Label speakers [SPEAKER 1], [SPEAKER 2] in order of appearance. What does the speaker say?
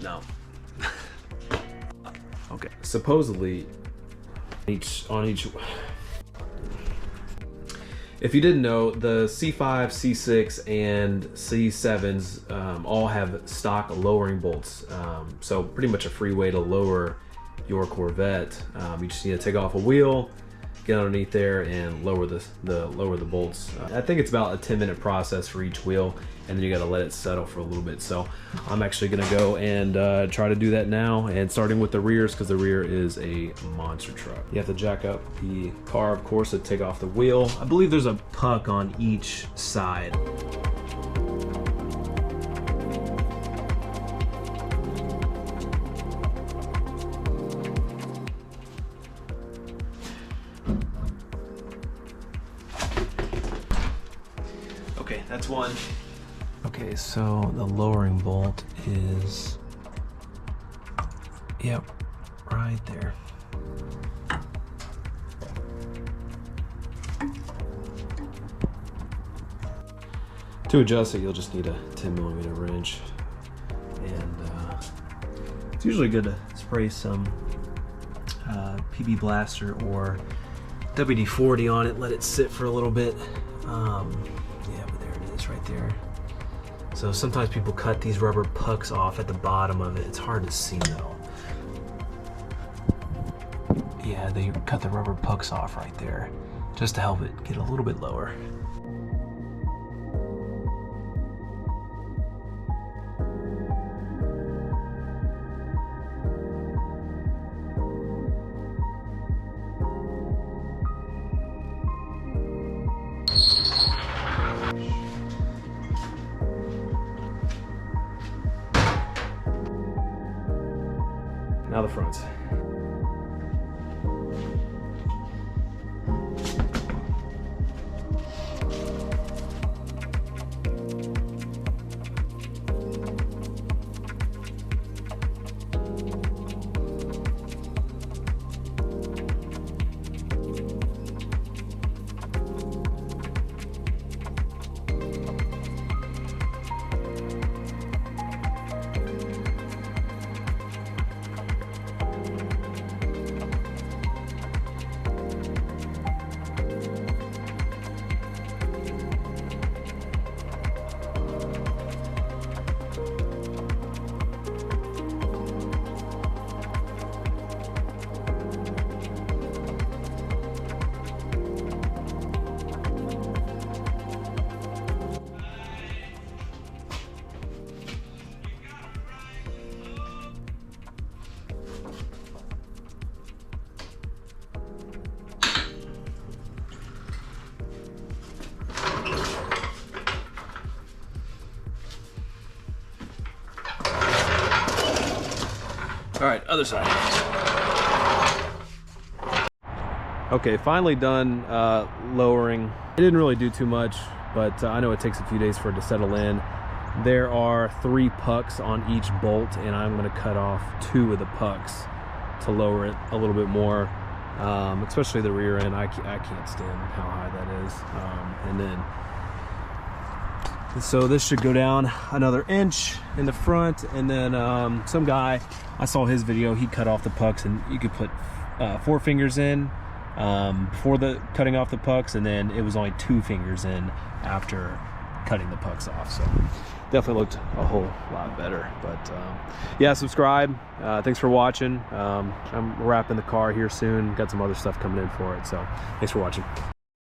[SPEAKER 1] No. Okay, supposedly on each if you didn't know, the C5, C6, and C7s all have stock lowering bolts. So pretty much a free way to lower your Corvette. You just need to take off a wheel, get underneath there, and lower the bolts. I think it's about a 10-minute process for each wheel, and then you got to let it settle for a little bit. So I'm actually gonna go and try to do that now, and starting with the rears, because the rear is a monster truck. You have to jack up the car, of course, to take off the wheel. I believe there's a puck on each side. Okay, that's one. Okay, so the lowering bolt is, yep, right there. To adjust it, you'll just need a 10mm wrench, and it's usually good to spray some PB Blaster or WD-40 on it, let it sit for a little bit. Yeah, but there it is right there. So sometimes people cut these rubber pucks off at the bottom of it. It's hard to see though. Yeah, they cut the rubber pucks off right there just to help it get a little bit lower. Now the fronts. All right, other side. Okay, finally done lowering. It didn't really do too much, but I know it takes a few days for it to settle in. There are 3 pucks on each bolt, and I'm gonna cut off 2 of the pucks to lower it a little bit more, especially the rear end. I can't stand how high that is. And then, so this should go down another inch in the front, and then some guy, I saw his video, he cut off the pucks, and you could put 4 fingers in before the cutting off the pucks, and then it was only 2 fingers in after cutting the pucks off. So definitely looked a whole lot better. But yeah, subscribe. Thanks for watching. I'm wrapping the car here soon, got some other stuff coming in for it, so thanks for watching.